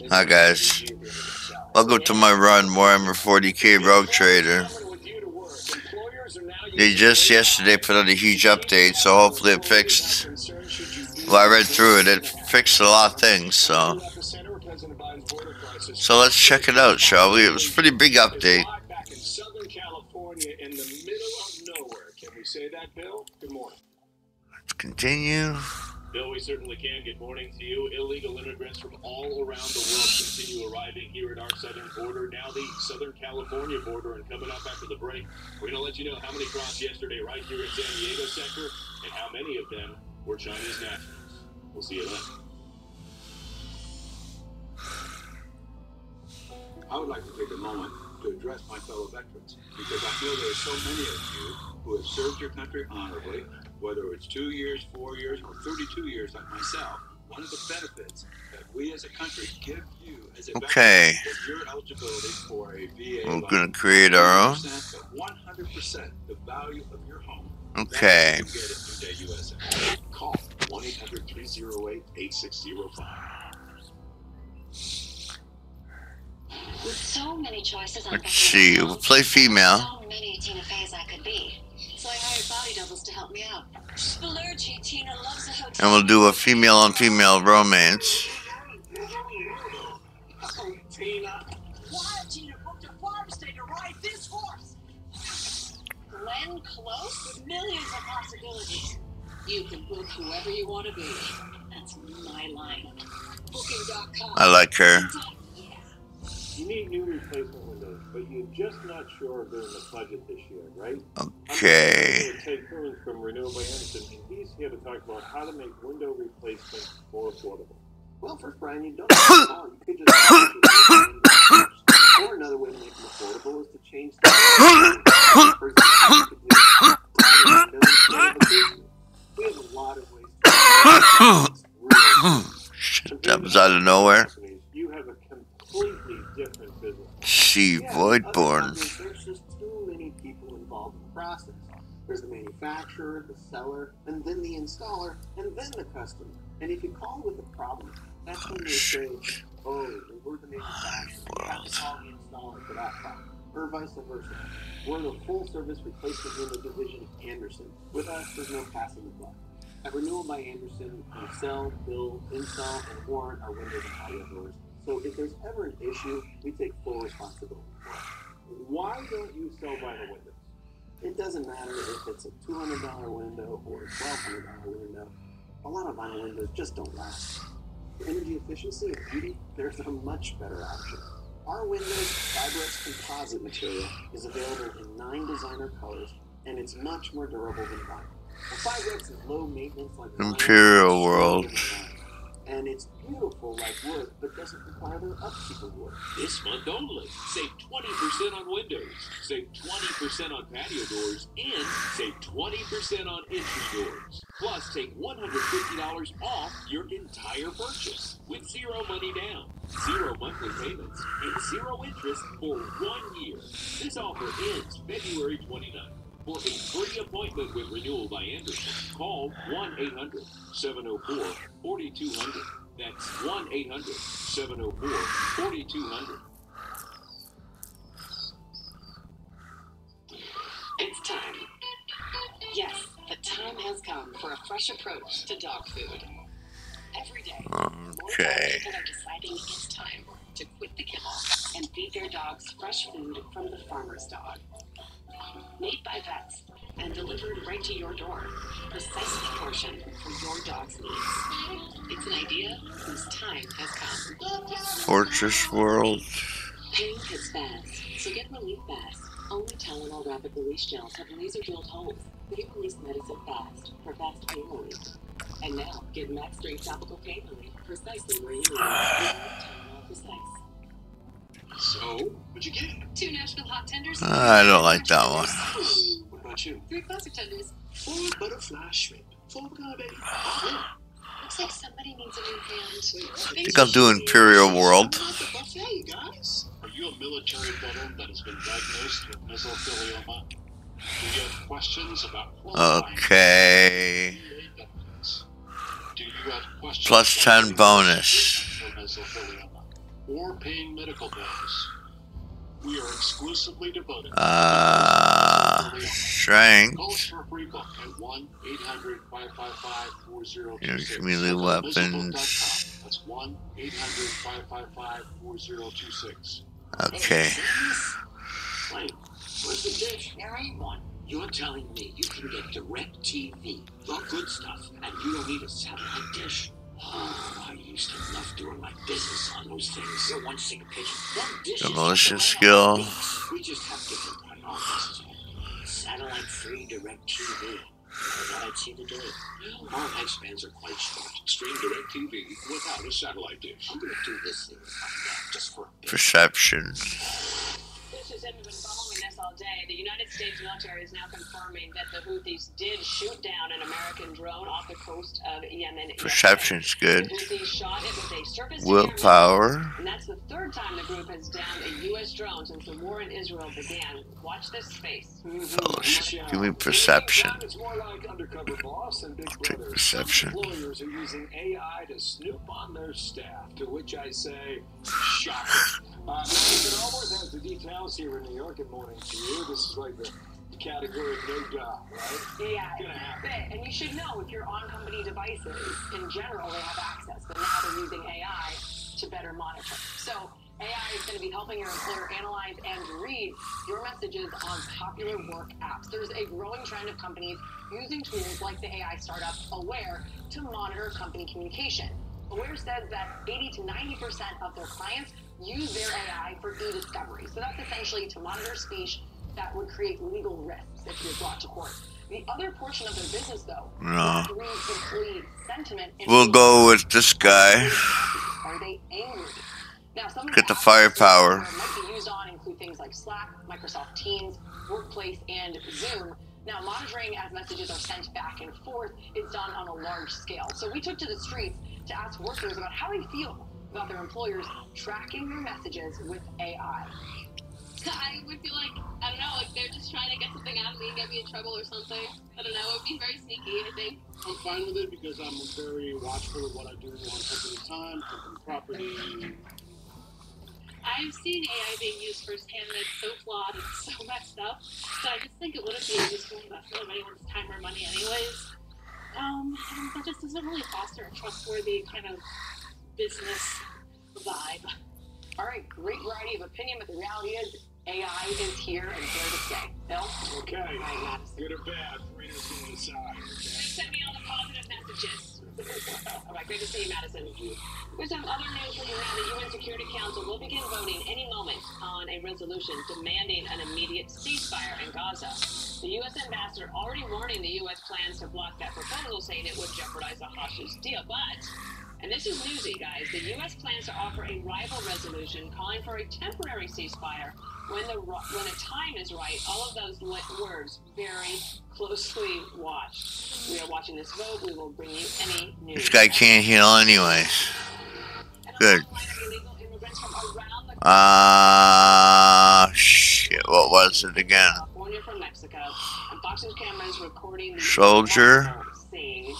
Hi guys, welcome to my run, Warhammer 40k Rogue Trader. They just yesterday put out a huge update, so hopefully it fixed. Well, I read through it, it fixed a lot of things, so let's check it out, shall we? It was a pretty big update. Let's continue. Bill, we certainly can. Good morning to you. Illegal immigrants from all around the world continue arriving here at our southern border, now the Southern California border, and coming up after the break, we're going to let you know how many crossed yesterday right here in San Diego sector, and how many of them were Chinese nationals. We'll see you then. I would like to take a moment to address my fellow veterans, because I feel there are so many of you who have served your country honorably, whether it's 2 years, 4 years, or 32 years like myself. One of the benefits that we as a country give you as a veteran is your eligibility for a VA. We're going to create our own. 100% the value of your home. Okay. Get it through Day USA. Call 1-800-308-8605. With so many choices, let's see, we'll play female. So many Tina Feys I could be. So I hired body doubles to help me out. Spalurgy, Tina loves a hotel. And we'll do a female on female romance. Oh, Tina. Why Tina booked a farm stay to ride this horse? Glenn Close with millions of possibilities. You can book whoever you want to be. That's my line. Booking.com. I like her. You need new replacement windows, but you're just not sure of doing the budget this year, right? Okay. I'm Ted Coons from Renewal by Anderson, and he's here to talk about how to make window replacement more affordable. Well, first, Brian, you don't have to call. You could just or another way to make them affordable is to change the for example, we have a lot of ways to shit, that was out of nowhere. You have a completely different business. See, Voidborn. There's just too many people involved in the process. There's the manufacturer, the seller, and then the installer, and then the customer. And if you call with a problem, that's when they say, oh, we're the manufacturer. You have to call the installer for that problem. Or vice versa. We're the full-service replacement window division of Anderson. With us, there's no passing the buck. At Renewal by Anderson, we sell, build, install, and warrant our windows and patio doors. So if there's ever an issue, we take full responsibility for it. Why don't you sell vinyl windows? It doesn't matter if it's a $200 window or a $1,200 window. A lot of vinyl windows just don't last. For energy efficiency and beauty, there's a much better option. Our windows Fibrex composite material is available in 9 designer colors, and it's much more durable than vinyl. Well, Fibrex is low maintenance like Imperium world. And it's beautiful like wood, but doesn't require their upkeep of wood. This month only, save 20% on windows, save 20% on patio doors, and save 20% on entry doors. Plus, take $150 off your entire purchase with 0 money down, 0 monthly payments, and 0 interest for 1 year. This offer ends February 29th. For a free appointment with Renewal by Anderson, call 1-800-704-4200. That's 1-800-704-4200. It's time. Yes, the time has come for a fresh approach to dog food. Every day, more people are deciding it's time to quit the kibble and feed their dogs fresh food from the farmer's dog. Made by vets and delivered right to your door, precisely portioned for your dog's needs. It's an idea whose time has come. Fortress world. Pain is fast, so get relief fast. Only Tylenol rapid release gels have laser drilled holes. They release medicine fast for fast pain relief. And now, get max strength topical pain relief precisely where you need it. Tylenol Precise. So, what'd you get? 2 Nashville hot tenders. I don't like that one. What about you? 3 classic tenders. 4 butterfly shrimp. 4 baby. Looks like somebody needs a new hand. I think I'll do Imperium world. Buffet, guys. Are you a military veteran that has been diagnosed with mesothelioma? Do you have questions about okay. Do you have questions +10 bonus. or paying medical bills. We are exclusively devoted strength. Call us for a free book at 1-800-555-4026. Melee weapons. That's 1-800-555-4026. Okay. Wait, where's the dish? There ain't one. You're telling me you can get direct TV, the good stuff, and you don't need a satellite dish? Oh, I used to love doing my business on those things. You're one sick pigeon. Demolition skill. We just have different priorities. Satellite-free direct TV. I thought I'd see the day. Our lifespans are quite short. Stream direct TV without a satellite dish. I'm going to do this thing just for a bit. Perception. This has been following this all day. The United States military is now confirming that the Houthis did shoot down an American drone off the coast of Yemen. Perception's good. The Houthis shot it with a surface Willpower. and that's the third time the group has downed a U.S. drone since the war in Israel began. Watch this space. Fellowship. Give me perception. It's more like undercover boss and big I'll take brother. perception. Some employers are using AI to snoop on their staff, to which I say, shocking. Nathan Allworth has the details here in New York. Good morning to you. This is like the category of no job, right? Yeah, it's a bit. And you should know if you're on company devices, in general, they have access. But now they're using AI to better monitor. So AI is going to be helping your employer analyze and read your messages on popular work apps. There's a growing trend of companies using tools like the AI startup Aware to monitor company communication. Aware says that 80 to 90% of their clients use their AI for e-discovery. So that's essentially to monitor speech that would create legal risks if you're brought to court. The other portion of their business, though, reads employee sentiment. We'll go with this guy. Are they angry? Now, some of Get the firepower. might be used on include things like Slack, Microsoft Teams, Workplace, and Zoom. Now, monitoring as messages are sent back and forth is done on a large scale. So we took to the streets to ask workers about how they feel about their employers tracking their messages with AI. I would feel like, I don't know, like they're just trying to get something out of me, get me in trouble or something. I don't know, it would be very sneaky, I think. I'm fine with it because I'm very watchful of what I do on company time, company property. I've seen AI being used firsthand and it's so flawed and so messed up. So I just think it wouldn't be a useful investment of anyone's time or money anyways. And that just doesn't really foster a trustworthy kind of business vibe. All right, great variety of opinion, but the reality is AI is here and here to stay. Bill? Okay, Right, Madison. good or bad, Rita's going to decide. Send me all the positive messages. All right, great to see you, Madison. Here's some other news for you now. The UN Security Council will begin voting any moment on a resolution demanding an immediate ceasefire in Gaza. The U.S. ambassador already warning the U.S. plans to block that proposal, saying it would jeopardize the hostage deal. But, and this is newsy, guys, the U.S. plans to offer a rival resolution calling for a temporary ceasefire when the time is right. All of those words very closely watched. We are watching this vote. We will bring you any news. This guy can't heal anyways. Good. Shit. What was it again? California from Mexico. And Fox News cameras recording the Soldier. scene.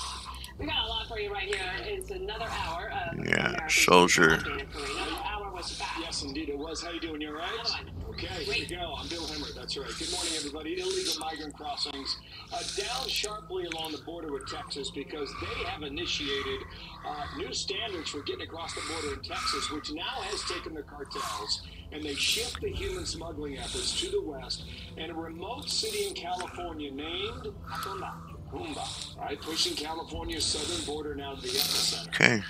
We got a lot for you right here. It's another hour of Yeah, soldier. Another hour was fast. Yes, indeed it was. How you doing? You all right? Okay, here we go. I'm Bill Hemmer. That's right. Good morning, everybody. Illegal migrant crossings down sharply along the border with Texas because they have initiated new standards for getting across the border in Texas, which now has taken the cartels and they shift the human smuggling effords to the west. And a remote city in California named Kumba, right? Pushing California's southern border now to the epicenter. Okay.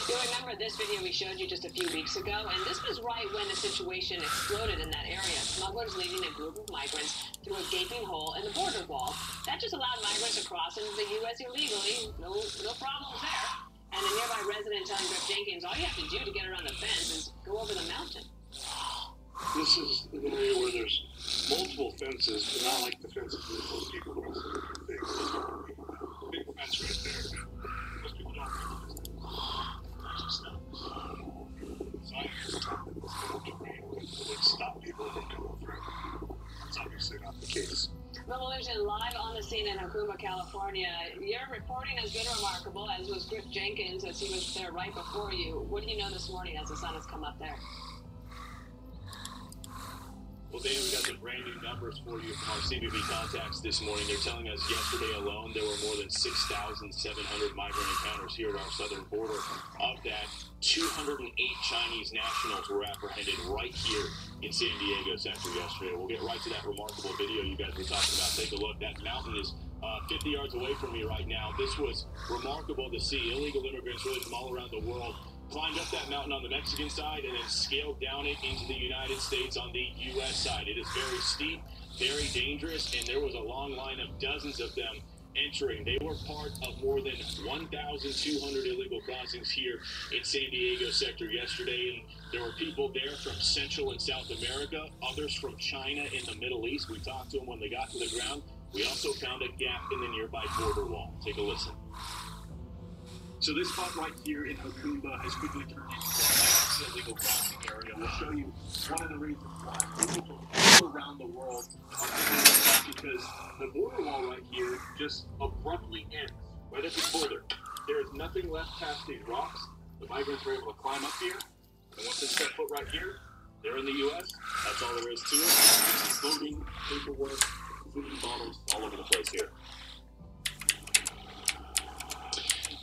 You remember this video we showed you just a few weeks ago? And this was right when the situation exploded in that area. Smugglers leading a group of migrants through a gaping hole in the border wall. That just allowed migrants to cross into the U.S. illegally. No problems there. And a nearby resident telling Griff Jenkins, all you have to do to get around the fence is go over the mountain. This is an area where there's multiple fences, but not like the fences that most people consider big. Big fence right there. Most people don't realize that. Would stop people from coming through. It's obviously not the case. Revolution live on the scene in a Hokumba, California. Your reporting has been remarkable, as was Griff Jenkins, as he was there right before you. What do you know this morning as the sun has come up there? Well, Dana, we got some brand new numbers for you from our CBB contacts this morning. They're telling us yesterday alone there were more than 6,700 migrant encounters here at our southern border. Of that, 208 Chinese nationals were apprehended right here in San Diego Central yesterday. We'll get right to that remarkable video you guys were talking about. Take a look. That mountain is 50 yards away from me right now. This was remarkable to see. Illegal immigrants really from all around the world climbed up that mountain on the Mexican side and then scaled down it into the United States on the U.S. side. It is very steep, very dangerous, and there was a long line of dozens of them entering. They were part of more than 1,200 illegal crossings here in San Diego sector yesterday, and there were people there from Central and South America, others from China and the Middle East. We talked to them when they got to the ground. We also found a gap in the nearby border wall. Take a listen. So this spot right here in Hokumba has quickly turned into an illegal crossing area. We'll show you one of the reasons why people from all around the world are coming up because the border wall right here just abruptly ends. Right at the border. There is nothing left past these rocks. The migrants were able to climb up here, and once they step foot right here, they're in the U.S. That's all there is to it. Voting, paperwork, food bottles, all over the place here.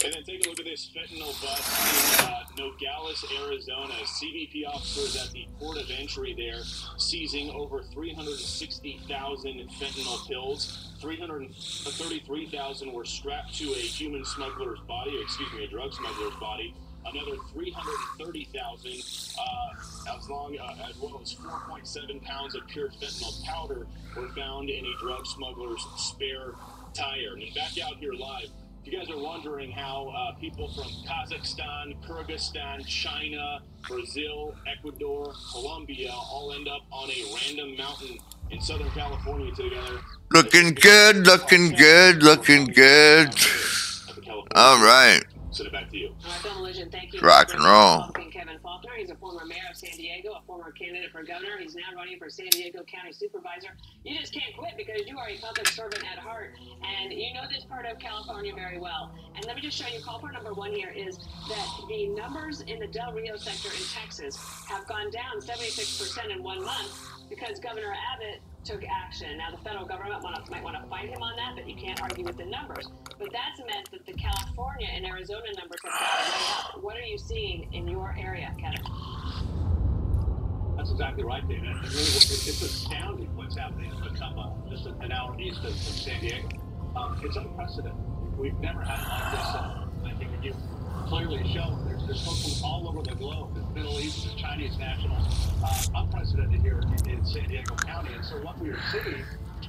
And then take a look at this fentanyl bust in Nogales, Arizona. CBP officers at the port of entry there seizing over 360,000 fentanyl pills. 333,000 were strapped to a human smuggler's body, a drug smuggler's body. Another 330,000, as well as 4.7 pounds of pure fentanyl powder were found in a drug smuggler's spare tire. And back out here live, if you guys are wondering how people from Kazakhstan, Kyrgyzstan, China, Brazil, Ecuador, Colombia all end up on a random mountain in Southern California together. Looking good, looking good, looking good. All right. Send it back to you. All right, Bill Illusion, thank you. Rock and roll. Kevin Faulkner, he's a former mayor of San Diego, a former candidate for governor. He's now running for San Diego County Supervisor. You just can't quit because you are a public servant at heart, and you know this part of California very well. And let me just show you, call for number one here is that the numbers in the Del Rio sector in Texas have gone down 76% in 1 month because Governor Abbott took action. Now, the federal government might want to fight him on that, but you can't argue with the numbers. But that's meant that the California and Arizona numbers have gone way up. What are you seeing in your area, Kevin? That's exactly right, Dana. It's astounding what's happening in Kokumba, just an hour east of San Diego. It's unprecedented. We've never had it like this. I think you clearly show there's folks from all over the globe, the Middle East, the Chinese nationals, unprecedented here in San Diego County. And so what we are seeing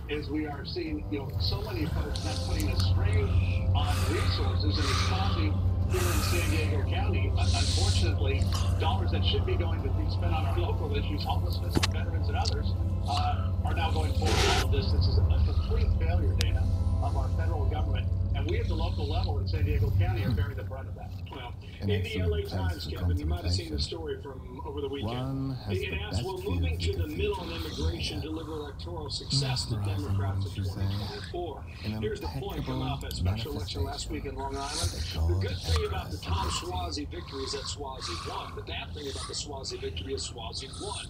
is we are seeing, so many folks not putting a strain on resources and economy here in San Diego County. Unfortunately, dollars that should be going to be spent on our local issues, homelessness, veterans, and others, are now going forward. All of this is a complete failure, Dana, of our federal government. And we at the local level in San Diego County are bearing the brunt of that. Well, in the LA Times, Kevin, you might have seen the story from over the weekend. It asks, will moving to the middle on immigration deliver electoral success to Democrats in 2024? Here's the point coming off that special election last week in Long Island. The good thing about the Tom Suozzi victory is that Suozzi won. The bad thing about the Suozzi victory is Suozzi won.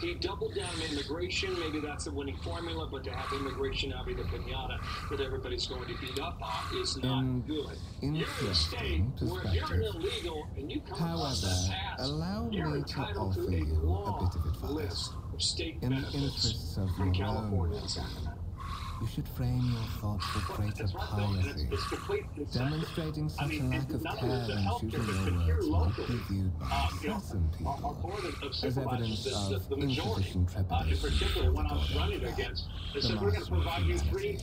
He doubled down on immigration. Maybe that's the winning formula, but to have immigration now be the pinata that everybody's going to beat up on is not good. You're in a state where if you're an illegal and you come across that pass, you're entitled to a long list of state benefits from California and Sacramento. You should frame your thoughts with greater piety. Demonstrating such a lack of care and choosing your words might be viewed by some people as evidence of insufficient trepidation. In particular, when I was running against, they said, we're going to provide you free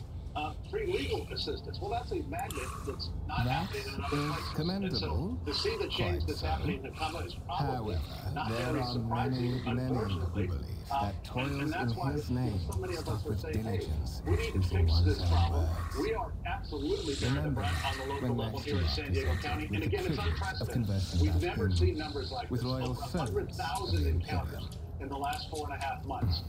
legal assistance. Well, that's a magnet that's not happening in other places. Commendable. And so, to see the change that's happening in Kokumba is probably not very surprising, unfortunately. That toils and that's in why his name, so many of us stuck would with say, hey, diligence we in need to choosing fix this one's problem. words. We are absolutely bearing the Remember, brunt on the local when level next here in you San are Diego presented County. with And the again, it's privilege of unprecedented. conversing We've about never Imperium seen numbers like with this. royal Over servants 100,000 of the encounters Imperium. in the last 4.5 months.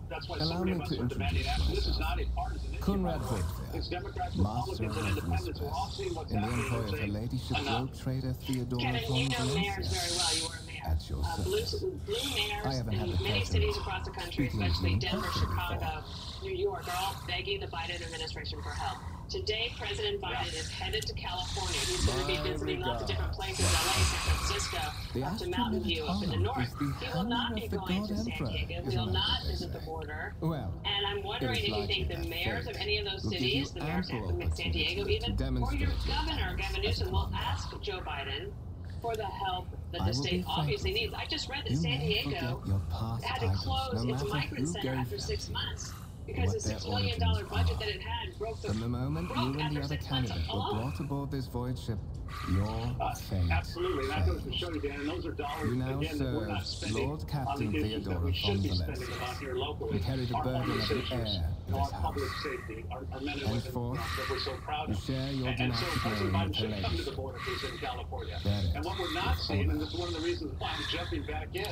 That's why so Allow many me of us to are demanding introduce action. This is myself. not a partisan issue. Conrad by the way. Voigtfeld, It's Democrats, Master Republicans, and of Independents. We're all Whisper, seeing what's in the happening. employ of and her saying, ladyship enough. rogue trader Theodora Kevin, von you know mayors Valencia. very well. You were a mayor. At your service. Blue I mayors haven't in had the many pleasure cities of across the country, speaking especially to you Denver, personally Chicago, before. New York, are all begging the Biden administration for help. Today, President Biden is headed to California. He's going to be visiting lots of different places, LA, San Francisco, up to Mountain View, up in the north. He will not be going to San Diego. He will not visit the border. Well, And I'm wondering if you think the mayors of any of those cities, the mayors of San Diego even, or your governor, Gavin Newsom, will ask Joe Biden for the help that the state obviously needs. I just read that San Diego had to close its migrant center after 6 months because the $6 million budget that it had broke From the moment you and the other candidates were brought aboard this void ship, your fate. Absolutely, and that goes to show you, Dan, and those are dollars, You now again, that we're not serve spending Lord on Captain the issues that Theodora we von should be spending Valencia. them on here locally. You carry the Our burden public of the safety, air in our this public house. safety, our men and women Henceforth, that we're so proud You of. share your And so dynastic President name Biden with her should come to the ladyship. border if he's in California. That is And what we're not seeing, and this is one of the reasons why I'm jumping back in,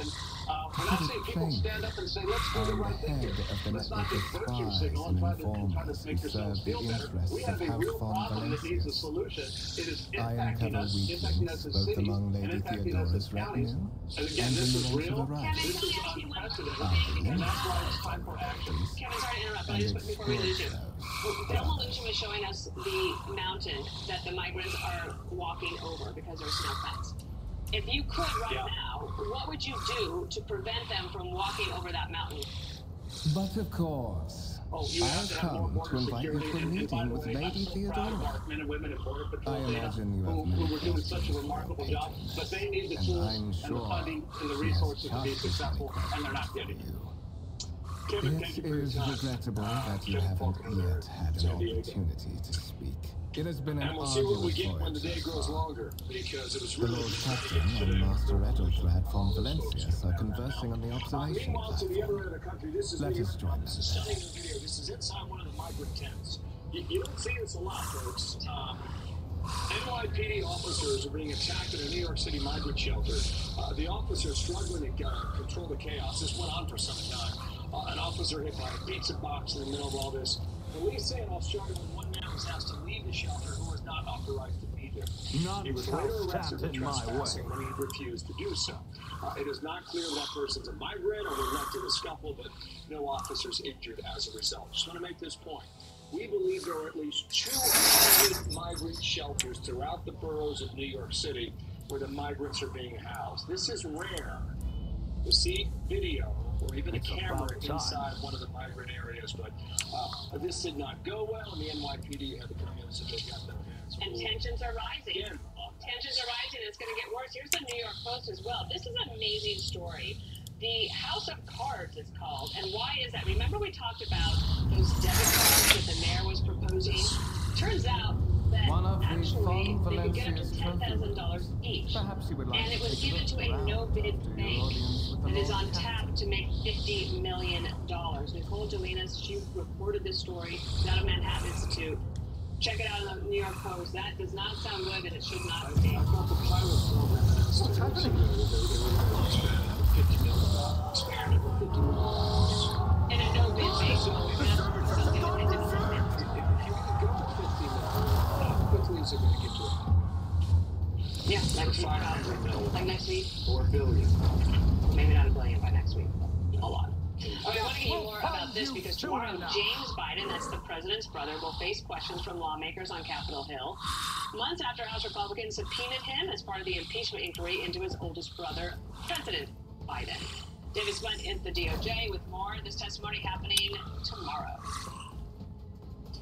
we're not seeing people stand up and say, let's do the right thing here. Let's not just virtue signal and try to make yourselves feel better. We have a real problem that needs a solution. It is impacting us, impacting us as cities, among and Lady impacting us as Theodora's counties. retinue, And again, and this in is the real, ranks of the right. this is unprecedented, and that's why it's time for action. Kevin, sorry to interrupt, but I just before we lose you. Thelma Lucian was showing us the mountain that the migrants are walking over because there's no fence. If you could right now, what would you do to prevent them from walking over that mountain? But of course, You have I've to have more come border to invite you security, to a and by meeting the with way, I'm Lady so proud of Theodora. our men and women in Border Patrol I imagine you have who many were doing such a questions remarkable for job, but they need the and tools I'm and the sure funding and the she has resources to be just as successful, many and they're not getting it. questions. Kevin, thank It you for your is time. regrettable that you Jim haven't Faulkner, yet had an San Diego. opportunity to speak. It has been an And we'll see what we arduous get when the voyage day so grows far. longer, because it was The really Lord Captain and Master Ethelred von Valencia are conversing on the observation meanwhile, to the other platform. end of the country, this is Let New us York. join This is stunning video. This is inside one of the migrant tents. You don't see this a lot, folks. NYPD officers are being attacked in a New York City migrant shelter. The officers struggling to control the chaos. This went on for some time. An officer hit by a pizza box in the middle of all this. Police say in Australia one man was asked to leave the shelter who was not authorized to be there. He was later arrested for trespassing when he refused to do so. It is not clear that person's a migrant or was left in a scuffle, but no officers injured as a result. Just want to make this point. We believe there are at least 200 migrant shelters throughout the boroughs of New York City where the migrants are being housed. This is rare to see video or even a camera inside one of the migrant areas, but this did not go well, and the NYPD had to come in and say they got their hands full. And tensions are rising. Again, Tensions are rising. It's going to get worse. Here's the New York Post as well. This is an amazing story. The House of Cards is called. And why is that? Remember we talked about those debit cards that the mayor was proposing? Turns out that actually they could get up to $10,000 each. Perhaps you would like And it to was take given to a look no-bid around after your bank audience with the that is Lord on tap to make $50 million. Nicole Jelinas, she reported this story out of Manhattan Institute. Check it out in the New York Post. That does not sound good, and it should not be. I thought the pilot program announced What's happening? they were expanded for $50 million. And a no-bid bank. That's something that I didn't understand. If you can go to $50 million, how quickly is it going to get to $1 billion? Yeah, next week. 500 million. Like next week. Or $1 billion. Maybe not $1 billion by next week. A lot. Okay, I want to get you more about this because tomorrow James Biden, that's the president's brother, will face questions from lawmakers on Capitol Hill. Months after House Republicans subpoenaed him as part of the impeachment inquiry into his oldest brother, President Biden. Davis went into the DOJ with more. This testimony happening tomorrow.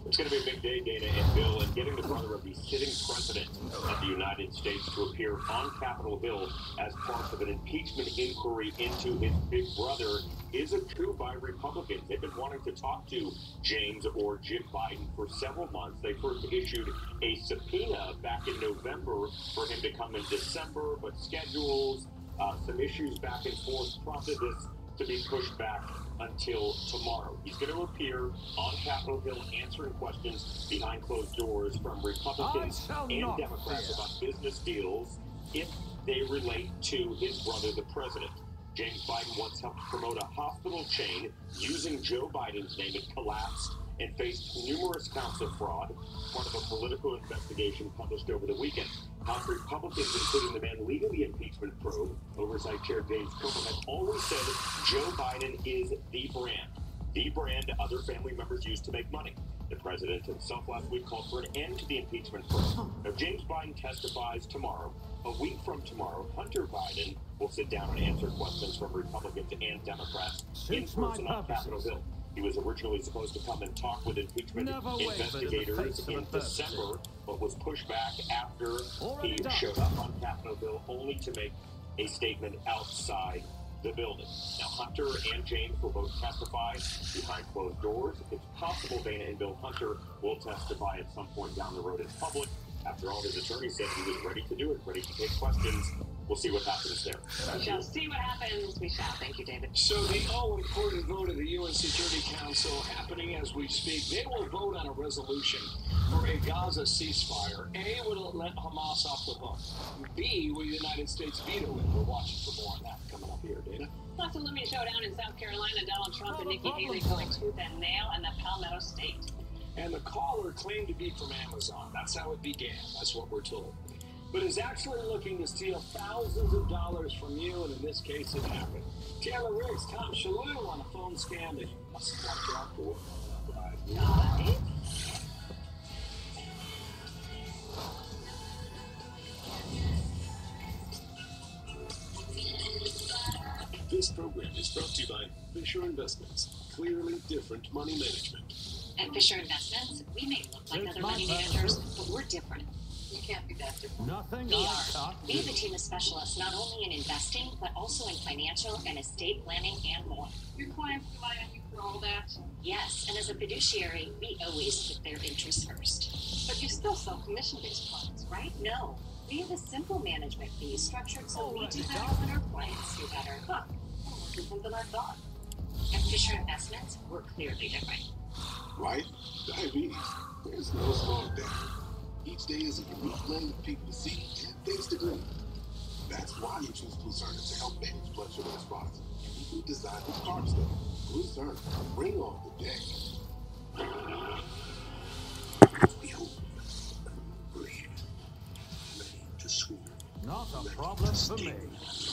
It's going to be a big day, Dana and Bill, and getting the brother of the sitting president of the United States to appear on Capitol Hill as part of an impeachment inquiry into his big brother is a coup by Republicans. They've been wanting to talk to James or Jim Biden for several months. They first issued a subpoena back in November for him to come in December, but schedules, some issues back and forth prompted this to be pushed back until tomorrow. He's going to appear on Capitol Hill answering questions behind closed doors from Republicans and Democrats about business deals if they relate to his brother, the president. James Biden once helped promote a hospital chain using Joe Biden's name. It collapsed and faced numerous counts of fraud, part of a political investigation published over the weekend. House Republicans, including the man leading the impeachment probe, Oversight Chair James Comer, have always said Joe Biden is the brand other family members use to make money. The president himself last week called for an end to the impeachment probe. Now, James Biden testifies tomorrow. A week from tomorrow, Hunter Biden will sit down and answer questions from Republicans and Democrats in person on Capitol Hill. He was originally supposed to come and talk with impeachment investigators in December, but was pushed back after he showed up on Capitol Hill only to make a statement outside the building. Now, Hunter and James will both testify behind closed doors. It's possible Dana and Bill Hunter will testify at some point down the road in public. After all, his attorney said he was ready to do it, ready to take questions. We'll see what happens there. We shall see what happens. We shall. Thank you, David. So the all-important vote of the UN Security Council happening as we speak. They will vote on a resolution for a Gaza ceasefire. A, will it let Hamas off the hook? B, will the United States veto it? We're watching for more on that coming up here, Dana. Plus a looming showdown in South Carolina. Donald Trump and Nikki Haley going tooth and nail in the Palmetto State. And the caller claimed to be from Amazon. That's how it began. That's what we're told. But is actually looking to steal thousands of dollars from you, and in this case, it happened. Taylor Riggs, Tom Shalhoub on a phone scam that you must watch out for. This program is brought to you by Fisher Investments. Clearly different money management. At Fisher Investments, we may look like other money managers, but we're different. You can't be that different. Nothing. We are. We have a team of specialists not only in investing, but also in financial and estate planning and more. Your clients rely on you for all that. Yes, and as a fiduciary, we always put their interests first. But you still sell commission-based products, right? No, we have a simple management fee structured so we do better when our clients do better. Huh. That's something I thought. At Fisher Investments, we're clearly different. Right? Diabetes. There's no slowing down. Each day is a unique blend of people to see and things to do. That's why you choose Lucerne to help manage blood sugar response. We designed with carb stuff. Lucerne, bring on the day. Behold, breathe. Ready to school. Not a problem for me.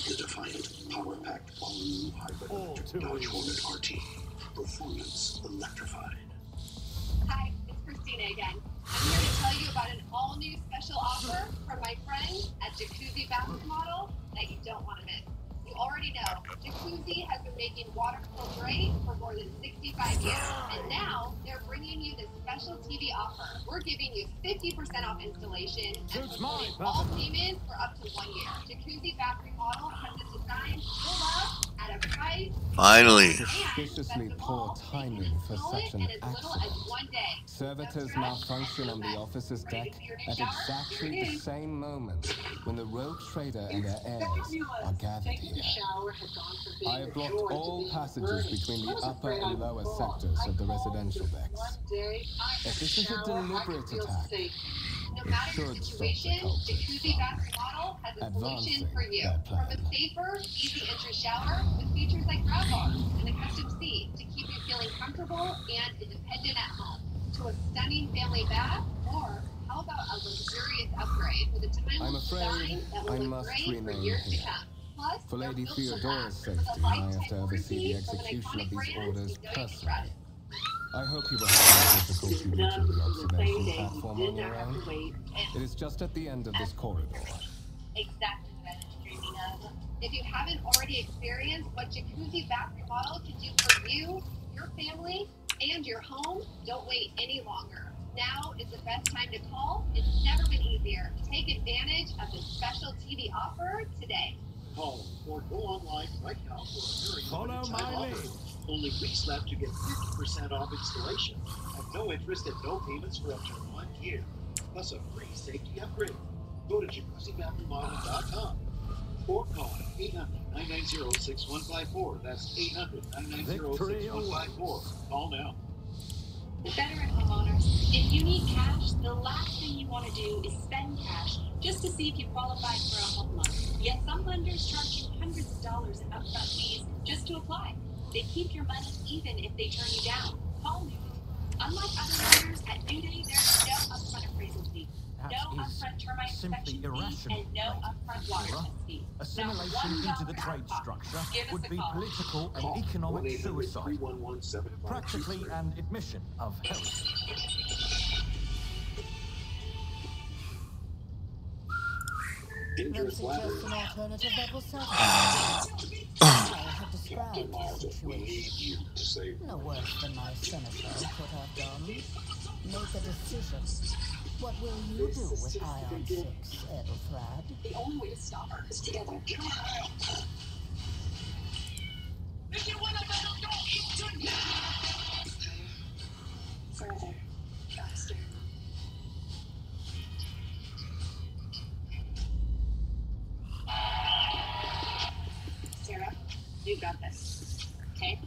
The defiant, power-packed, all-new hybrid electric Dodge Hornet RT. Performance electrified. Hi, it's Christina again. I'm here to tell you about an all-new special offer from my friends at Jacuzzi Bathroom Model that you don't want to miss. You already know, Jacuzzi has been making water feel great for more than 65 years, and now they're bringing you this special TV offer. We're giving you 50% off installation and fulfilling all payments for up to 1 year. Jacuzzi Bathroom Model has a design you'll love at a price. Finally. Suspiciously poor timing for such an accident. Servitors malfunction on the officer's deck at exactly the same moment when the rogue trader and their heirs are gathered here. I have blocked all passages between the upper and lower sectors of the residential decks. If this is a deliberate attack, No matter your situation, Jacuzzi Bathroom Model has a solution for you. From a safer, easy-entry shower with features like grab bars and a custom seat to keep you feeling comfortable and independent at home, to a stunning family bath, or how about a luxurious upgrade with a timeless design that will look great for years to come. Plus, for Lady they're built to Theodora's last safety, with a I have to lifetime oversee the warranty from an execution of iconic these brand orders you know you can personally. trust. I hope you will have no difficulty reaching the observation platform on your own. It is just at the end of this corridor. Exactly what I was dreaming of. If you haven't already experienced what Jacuzzi Bathroom Model can do for you, your family, and your home, don't wait any longer. Now is the best time to call. It's never been easier. Take advantage of this special TV offer today. Call or go online right now for a very Follow limited my time lead. offer. Only weeks left to get 50% off installation at no interest and no payments for up to 1 year, plus a free safety upgrade. Go to jacuzzibathroommodel.com or call 800-990-6154. That's 800-990-6154. Call now. Veteran homeowners, if you need cash, the last thing you want to do is spend cash just to see if you qualify for a home loan. Yet some lenders charge you hundreds of dollars in upfront fees just to apply. They keep your money even if they turn you down. Call New. Unlike other lenders, at New Day there's no upfront appraisal fee, no upfront termite inspection fee, and no upfront water test fee. Assimilation into the trade structure would be political and economic suicide, practically an admission of heresy. Dangerous ladder. An alternative that will satisfy. I have described Captain the Marvel, we situation. need you to save No worse than my senator could have done. Make a decision. What will you do with Ion 6, Edelthrad? The only way to stop her is together. Give me help. If you want to battle, go into further, faster. Sarah, you got this. Okay?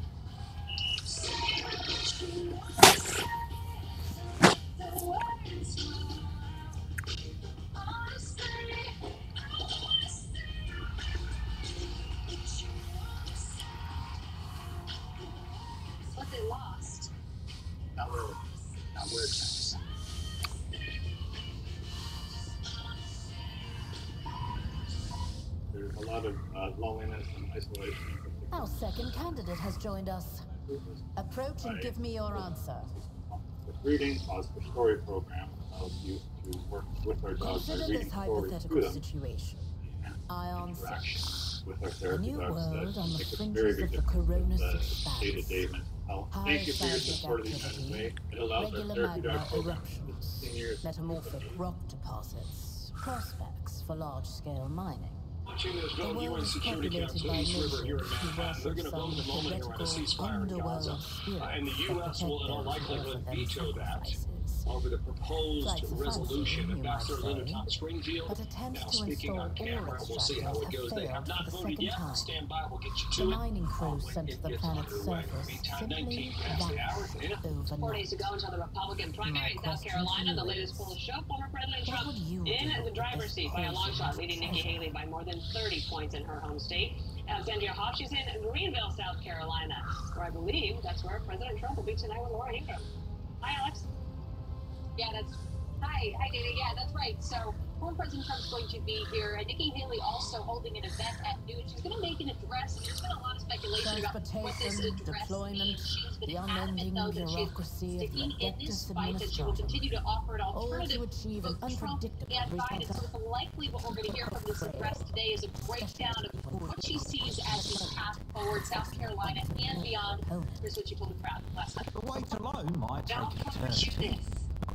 What they lost. Not really. Not where it's at. There's a lot of loneliness and isolation. Our second candidate has joined us. Approach and give me your answer. The reading plus the story program allows you to work with our dogs by Consider reading this stories to hypothetical them. situation. Ion 6. With our A therapy new dogs world that on the make a fringes very big of the difference Koronus in Expanse. day-to-day mental health. High Thank you for your seismic support of the United activity, Way. It allows our regular therapy magma dog program eruptions, 15 years. metamorphic rock deposits, prospects for large-scale mining. Watching this The UN world is Security populated Council by East River here in nations who Manhattan. They're worship going to vote in a some moment around a heretical ceasefire in underworld Gaza. spirits And the that U.S. will, in all protect those likelihood, who offer them veto that sacrifices. over the proposed Flights are resolution. fancy, you might Ambassador Linda say, Thomas Springfield. but attempts Now, to speaking install on camera, all we'll see how it extractors goes. have They have failed not for the voted second yet. time. Stand by, we'll get you The to it. mining crews When sent it to the gets planet's underway. surface Meantime, simply 19 past the hour. vanished Yeah. 4 overnight. days to go until the Republican primary in South question to Carolina. you The latest is, poll show former President what Trump would you in do the with driver's this seat by a long shot, poisoned leading Nikki treasure? Haley by more than 30 points in her home state. Alexandria Hodge is in Greenville, South Carolina, where I believe that's where President Trump will be tonight with Laura Ingraham. Hi, Alex. Yeah, that's... Hi, Dana. Yeah, that's right. So, former President Trump's going to be here, and Nikki Haley also holding an event at noon. She's going to make an address, and there's been a lot of speculation about what this Transportation, address deployment, means. She's been the adamant, unending though, that she's bureaucracy of the sticking in this adeptus fight, that she will administratum, continue to offer an all to alternative achieve an both Trump unpredictable and Biden. result. So it's likely what we're going to hear from this address today is a breakdown of what she sees as the path forward, South Carolina and beyond. Here's what she told the crowd last night. The wait alone might Now, take promise you eternity. this.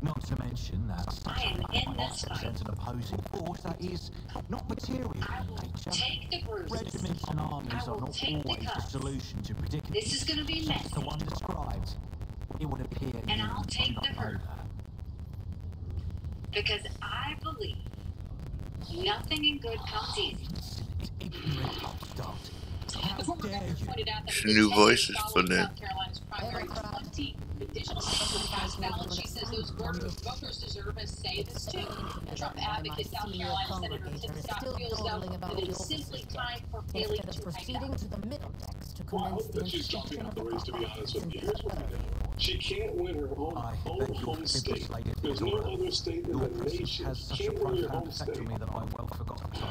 Not to mention that I am in this represents fight. an opposing force that is not material I in will nature. take the bruises. Regiments and armies I are will not take the always the cuts. solution to predicaments. This is going to be As messy. the one described, it would appear And you I'll do take not the know hurt. that. Because I believe nothing in good comes easy. It's ignorant upstart. How The former dare governor you? pointed out that Some new voices following put in. South Carolina's primary 20 additional states in the past ballot. She says those voters deserve a say this too. Trump advocate South Carolina Senator Tim Scott feels though that it is simply time for Haley Instead of to hang it proceeding up. to the middle decks to Well, I commence hope the that she's jumping inspection out of the the race, to be honest with you. Here's what we do. purfidious. She can't win her I own beg you home to state. legislate There's no Dora. other state in Your the presence nation. has She such a can't win your profound home effect state. on me that I well forgot to try.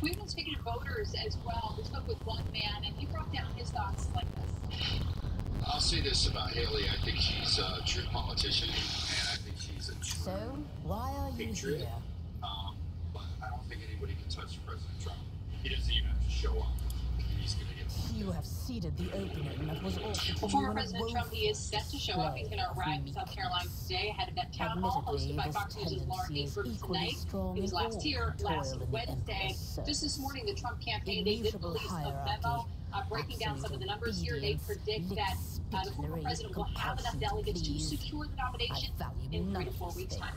We've been speaking to voters as well. We spoke with one man and he broke down his thoughts like this. I'll say this about Haley. I think she's a true politician, and I think she's a true So, why are you patriot. here? But I don't think anybody can touch President Trump. He doesn't even have to show up. He's going to get You have ceded the opening that was offered to Well, you former in a President Trump, he is set to show up. He's going to arrive in South Carolina today ahead of that town hall hosted by Fox News' Laura Ingraham tonight. He was last here last Wednesday. Just this morning, the Trump campaign, they did release a memo breaking down some of the numbers here. They predict that the former president will have enough delegates to secure the nomination in 3 to 4 weeks' time.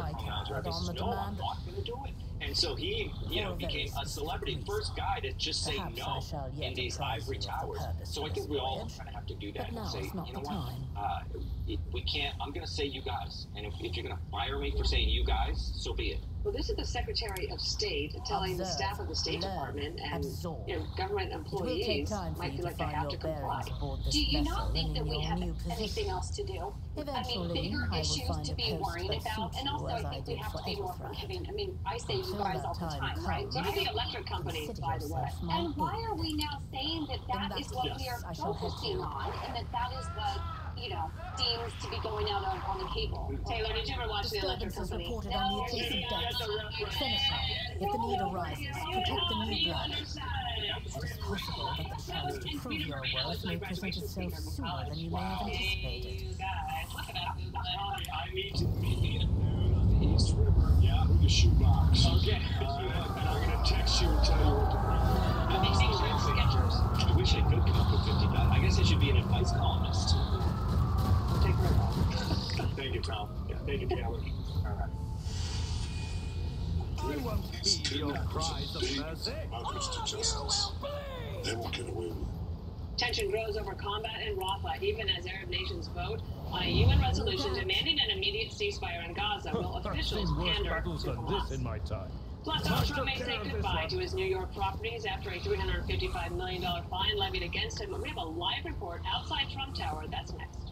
right pronouns hard or on the no, I'm demand. not going to do it. And so he, became a celebrity, first guy to just say Perhaps I no shall yet in these apprise ivory you of the towers. purpose So I of think this we all voyage. kind of have to do that But and now say, is not you know the what, time. we can't. I'm going to say you guys, and if you're going to fire me for saying you guys, so be it. Well, this is the Secretary of State telling the staff of the State Department and government employees might feel like they have to comply. Do you not think that we have anything else to do? Bigger issues to be worrying about, and also I think we have to be more forgiving. I say you guys all the time, right? So do the electric companies, by the way. And why are we now saying that that is what we are focusing on, and that is what, seems to be going out on the cable? Taylor, did you ever watch the electric company? Reported on the adjacent decks. Seneschal, if the need arises, protect the new blood. It is possible that the chance to prove your worth may present itself sooner than you may have anticipated. I need to be in the East River. Yeah, with the shoebox. Okay. And I'm gonna text you and tell you what to bring. I wish I could come up with 50 bucks. I guess I should be an advice columnist. Take her off. Thank you, Tom. Yeah, thank you, Taylor. All right. I won't heed your cries of mercy. Others to justice. They won't get away with it. Tension grows over combat in Rafah, even as Arab nations vote on a UN resolution demanding an immediate ceasefire in Gaza. Will officials pander to Hamas? In my time. Plus, Donald Trump may say goodbye to his New York properties after a $355 million fine levied against him. We have a live report outside Trump Tower. That's next.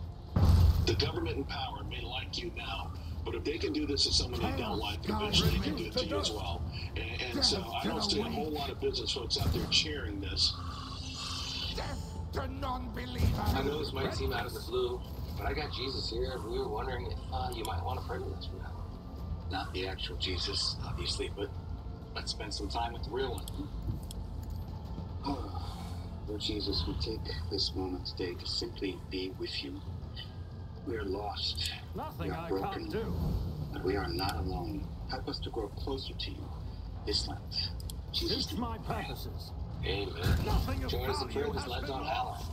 The government in power may like you now, but if they can do this to someone they don't like, eventually they can do it to you as well. And so I don't see a whole lot of business folks out there cheering this. To non-believers. I know this might seem out of the blue, but I got Jesus here, and we were wondering if you might want to pray with us from now on. Not the actual Jesus, obviously, but let's spend some time with the real one. Oh, Lord Jesus, we take this moment today to simply be with you. We are lost. Nothing we are I broken, can't do. but we are not alone. Help us to grow closer to you this Lent. Jesus, Suits my purposes. Amen. Nothing of Join us in value prayer this has Lent been on Halloween. lost.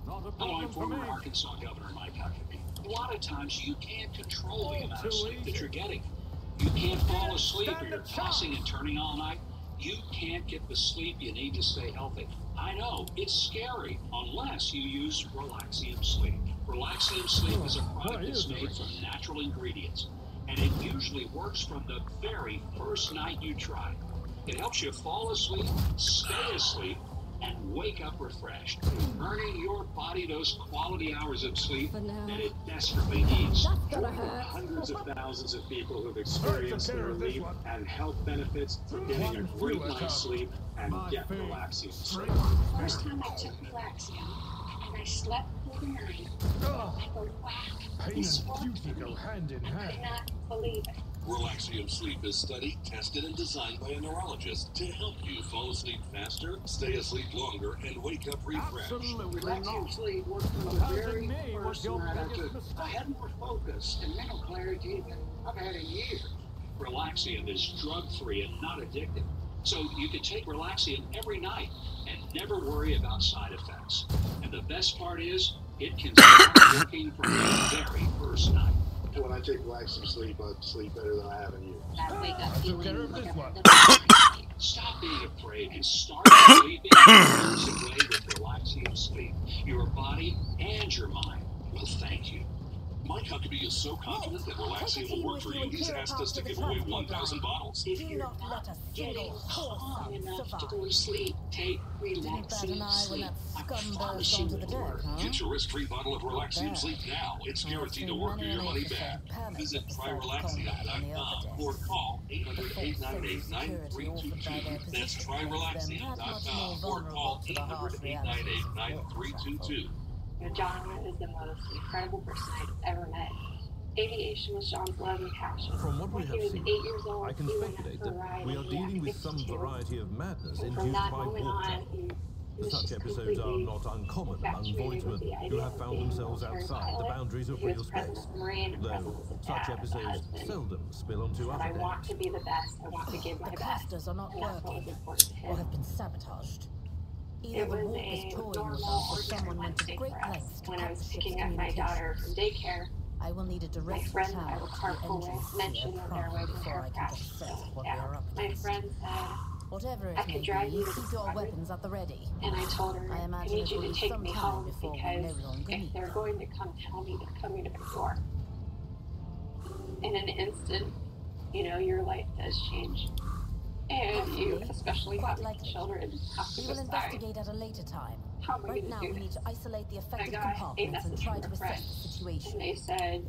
Not a Hello, problem I'm for former me. Arkansas Governor Mike Huckabee. A lot of times you can't control the amount of sleep that you're getting. You can't fall asleep or you're tossing and turning all night. You can't get the sleep you need to stay healthy. I know, it's scary unless you use Relaxium Sleep. Relaxium Sleep is a product that's made from natural ingredients, and it usually works from the very first night you try. It helps you fall asleep, stay asleep, and wake up refreshed, earning your body those quality hours of sleep that it desperately needs. Join the hundreds of thousands of people who've experienced the relief and health benefits from getting a great night's sleep and get Relaxium Sleep. First time I took Relaxium, and I slept through the night, I go whack. Pain and beauty go hand in I hand. could not believe it. Relaxium Sleep is studied, tested, and designed by a neurologist to help you fall asleep faster, stay asleep longer, and wake up refreshed. Absolutely Relaxium not. Sleep worked from the very first night I took it. I had more focus and mental clarity than I've had in years. Relaxium is drug-free and not addictive, so you can take Relaxium every night and never worry about side effects. And the best part is, it can start working from the very first night. When I take Relaxium Sleep, I sleep better than I have in years. I wake up feeling like Stop being afraid and start sleeping exclusively with Relaxium Sleep. Your body and your mind will thank you. Mike Huckabee is so confident that Relaxium will work for you, he's asked us to give away 1,000 bottles. If you're not getting calm enough to go to sleep, take Relaxium Sleep. I promise you it will work. Get your risk-free bottle of Relaxium Sleep now. It's guaranteed to work or your money back. Visit tryrelaxium.com or call 800-898-9322. That's tryrelaxium.com or call 800-898-9322. John is the most incredible person I've ever met. Aviation was John's love and passion. From what we When have he was seen, 8 years old, I can he went speculate out for a that ride we are and he had dealing with some 52. variety of madness And induced from that by moment water. on, he was Such just episodes are completely not uncommon among infatuated with voidsmen the who idea have of found being a themselves military outside the pilot. boundaries of He was real present space, as a Marine, though present as a such dad, as a episodes husband. seldom spill onto But I other want days. to be the best. I want to give my The best. clusters are not And that's what was working, important to or him. have been sabotaged. Either It the was warp is a toying with normal, us, or ordinary someone went to Wednesday great for us. lengths to When I cut was the ship's picking up my communication. daughter from daycare, I will need a my direct friend that I channel was to the carpool engine with mentioned that they're waiting before for I a can crash. get a sense of what we Yeah, are up my against. friend said, Whatever it I could may drive be, you to the keep your squadron. weapons at the ready. And I told her, I I imagine need it you will to be take some me time home before we because no longer if meet. they're going to come tell me they're coming to my door. In an instant, you know, your life does change. And you, especially having children, have to We will decide, investigate at a later time. how am I Right going now, to do we need this? to isolate the I affected got a compartments and message try from to a friend, assess the situation. and they said,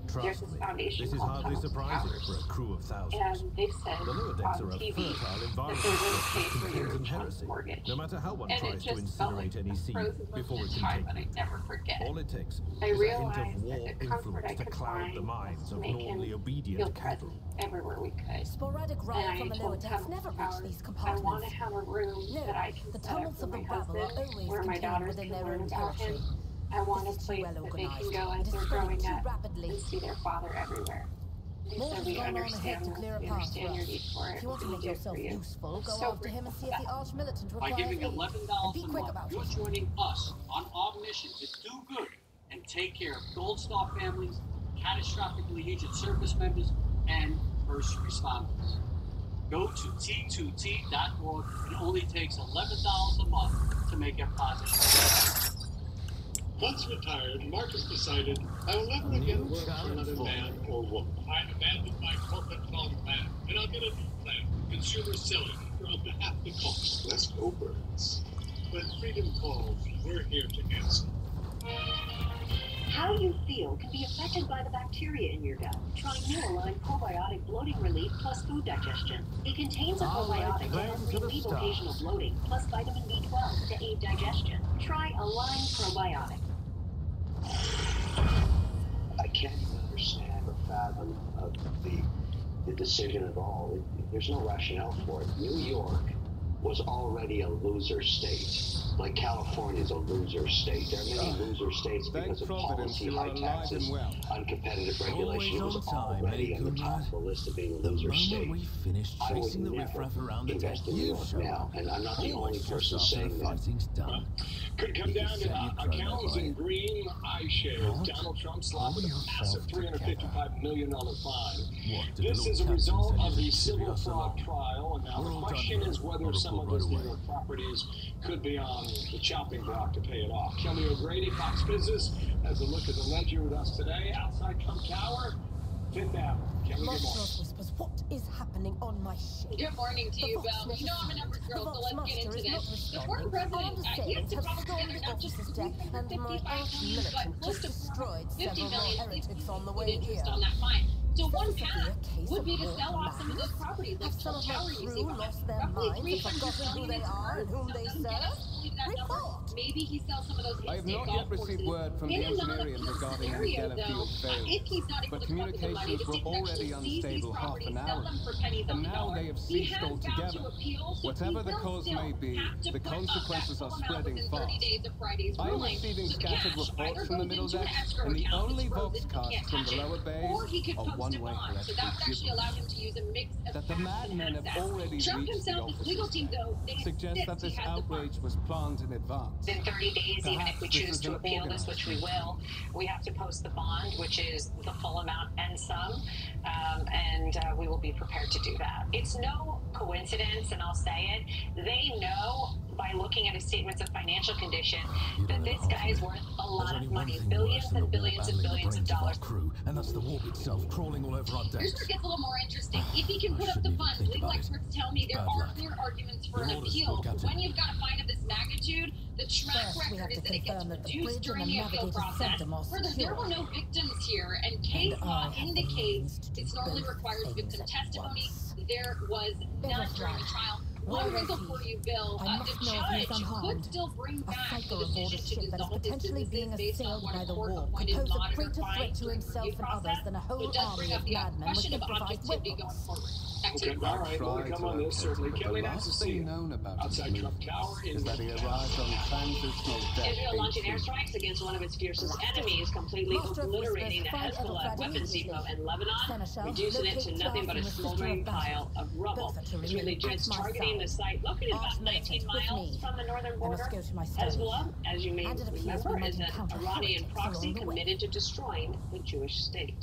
there's Trust this me, foundation this is called hardly Tunnels to surprising Towers. for a crew of thousands. And they've said The lower on decks are a TV fertile that environment they're going that to pay for your contains child's heresy. mortgage. No matter how one And tries it to just felt like incinerate any seed frozen before it in can time take that I root. never forget. All it takes I is a hint realized of that war the comfort I influence to could cloud find the minds was of make normally him obedient feel cattle. present everywhere we could. Sporadic And riot I from the lower told decks Tunnels never to reach Towers, these I compartments. want to have a room No, that I can the set up tunnels for of the my rabble are husband, always where my contained daughters within can their learn own about territory. him. I want This a is too place well that they can organized. go It as is they're spreading growing too up rapidly. and see their father everywhere. They More said has we gone on ahead understand to this, clear a we path for understand your us. need for it. If you want to We'll make do it yourself for you. useful, I'm go so after him and see if grateful the arch-militant By requires giving aid. $11 And be a quick month, about you're it. joining us on our mission to do good and take care of Gold Star families, catastrophically injured service members, and first responders. Go to T2T.org. It only takes $11 a month to make it possible. Once retired, Marcus decided, I will never again work for another man or woman. I abandoned my corporate phone plan, and I'll get a new plan, consumer selling, for about half the cost. Let's go, birds. When freedom calls, we're here to answer. How you feel can be affected by the bacteria in your gut. Try New Align Probiotic Bloating Relief plus Food Digestion. It contains a probiotic that helps relieve occasional bloating plus vitamin B12 to aid digestion. Try Align Probiotic. I can't even understand or fathom of the decision at all. There's no rationale for it. New York was already a loser state. Like California's a loser state. There are many loser states because of policy, high taxes, uncompetitive regulation. It was already on the top of the list of being a loser state. I would never invest in New York now, and I'm not the only person saying that. Could come down to accounts in green iShares. Donald Trump slapped a massive $355 million fine. This is a result of the civil fraud trial, and now the question is whether some of his New York properties could be on the chopping block to pay it off. Kelly O'Grady, Fox Business, has a look at the ledger with us today outside Trump Tower, Fifth Avenue. Kelly, good morning. Whispers, what is happening on my ship? Good morning to you, Belle. You know I'm a numbers girl, so let's get into this. The former president, he has to cobble together not just $355 million, but close to $450 million in interest on that fine. So one path would be to sell off some of those properties, like Trump Tower you see behind. Roughly $300 million in maybe he sells some of those I have not yet received word from the engineering regarding the Delafield failure, but communications were already unstable half an hour ago, and now they have ceased altogether. Whatever the cause may be, the consequences are spreading fast. I am receiving scattered reports from the middle deck, and the only voxcasts from the lower bays are one-way electrical gibberish. That the madmen have already reached the officer's deck suggests that this outrage was planned in advance. In 30 days, even if we choose to appeal this, which we will, we have to post the bond, which is the full amount and some, and we will be prepared to do that. It's no coincidence, and I'll say it, they know by looking at his statements of financial condition that this guy is worth a lot of money, billions and billions and billions of dollars. Crew, and that's the warp itself crawling all over our decks. Here's where it gets a little more interesting. If he can put up the funds, legal experts tell me there are clear arguments for an appeal. When you've got a fine of this magnitude, the track record is that it gets reduced during the appeal process. Further, there were no victims here, and case law indicates it's normally requires victim testimony. There was none during the trial. One wrinkle for you, Bill. The judge could still bring back the decision to dissolve his businesses based on what a court-appointed monitor finds during the review process. It does bring up the question of objectivity going forward. Okay, all right, more to come on this, certainly. Kelly, nice to see you. Outside Trump Tower is that he arrived on transitional deck. Israel launching airstrikes against one of its fiercest enemies, completely obliterating the Hezbollah weapons depot in Lebanon, reducing it to nothing but a smoldering pile of rubble. Israeli jets targeting the site located about 19 miles from the northern border. Hezbollah, as you may remember, is an Iranian proxy committed to destroying the Jewish state.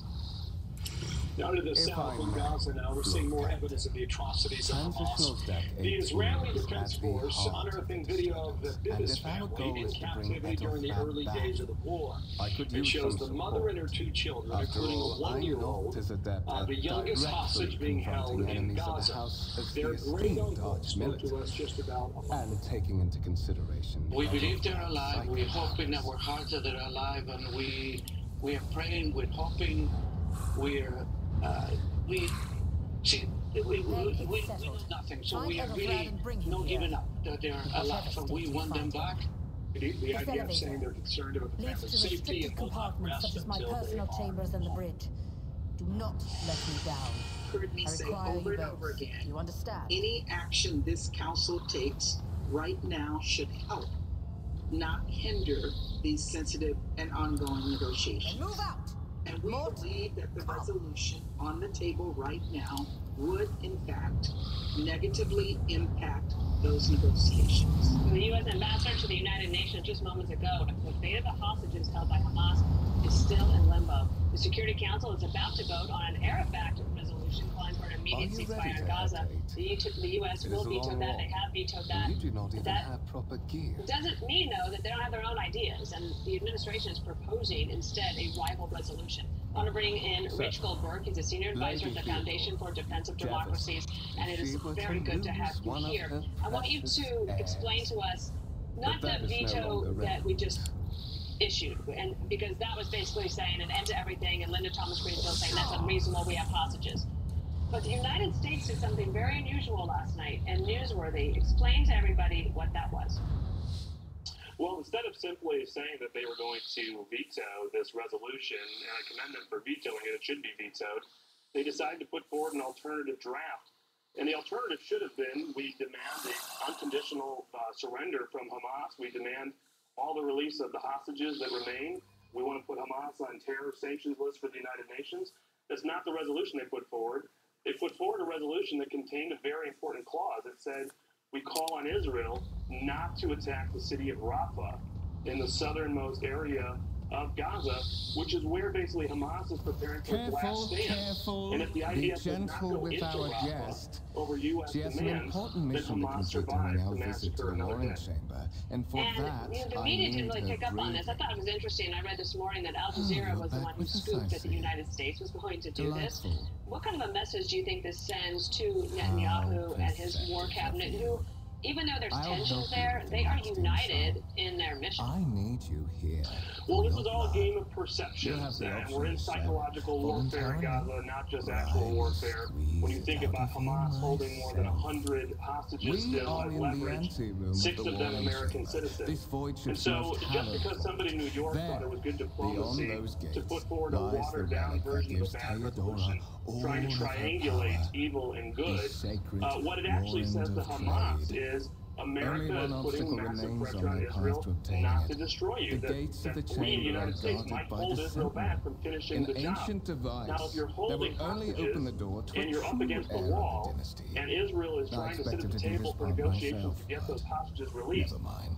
Down to the south in Gaza now, we're seeing more evidence of the atrocities of Hamas. The Israeli Defense Force unearthing video of the Bibis family in captivity during the early days of the war. It shows the mother and her two children, including a 1-year-old, the youngest hostage being held in Gaza. Their great uncle spoke to us just about a month. And taking into consideration... We believe they're alive, we're hoping that we're hearts that they're alive, and we are praying, we're hoping, we know nothing, so we are really not giving up that they're alive, so we want them back. The idea of saying they're concerned about the family's safety and will not rest such as my until they personal are. chambers and the bridge. Do not let me down. Heard me say over and over again. You understand? Any action this council takes right now should help, not hinder these sensitive and ongoing negotiations. And move out. And we believe that the resolution on the table right now would, in fact, negatively impact those negotiations. The U.S. ambassador to the United Nations just moments ago, the fate of the hostages held by Hamas is still in limbo. The Security Council is about to vote on an Arab-backed resolution calling for an immediate ceasefire in Gaza. The U.S. will veto that. They have vetoed that. You do not even have proper gear. It doesn't mean, though, that they don't have their own ideas, and the administration is proposing instead a rival resolution. I want to bring in Rich Goldberg. He's a senior advisor at the Foundation for Defense of Democracies, and it is very good to have you here. I want you to explain to us not the veto that we just issued, and because that was basically saying an end to everything, and Linda Thomas Greenfield saying that's unreasonable, we have hostages. But the United States did something very unusual last night and newsworthy. Explain to everybody what that was. Well, instead of simply saying that they were going to veto this resolution, and I commend them for vetoing it, it should be vetoed, they decided to put forward an alternative draft. And the alternative should have been, we demand an unconditional surrender from Hamas. We demand all the release of the hostages that remain. We want to put Hamas on terror sanctions list for the United Nations. That's not the resolution they put forward. They put forward a resolution that contained a very important clause. It said, we call on Israel not to attack the city of Rafah in the southernmost area of Gaza, which is where basically Hamas is preparing for its last stand. And if the idea is not go into Rafah over U.S. demands, then Hamas survives the massacre another day. And the media didn't really pick up on this. I thought it was interesting. I read this morning that Al Jazeera was the one who scooped that the United States was going to do this. What kind of a message do you think this sends to Netanyahu and his war cabinet, who, even though there's tensions there, they are united in their mission? I need you here. Well, this is all a game of perceptions, and we're in psychological warfare in Gaza, not just actual warfare. When you think about Hamas holding more than 100 hostages still at leverage, 6 of them American citizens. And so, just because somebody in New York thought it was good diplomacy to put forward a watered-down version of a bad resolution, trying to triangulate evil and good, what it actually says to Hamas is, America is putting massive pressure on Israel not to destroy you. That we, the United States, might hold Israel back from finishing the job. Now, if you're holding hostages and you're up against the wall, and Israel is trying to sit at the table for negotiations to get those hostages released,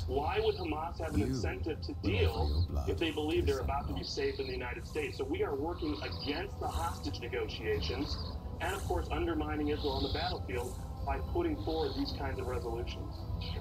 why would Hamas have an incentive to deal if they believe they're about to be safe in the United States? So we are working against the hostage negotiations and, of course, undermining Israel on the battlefield by putting forward these kinds of resolutions.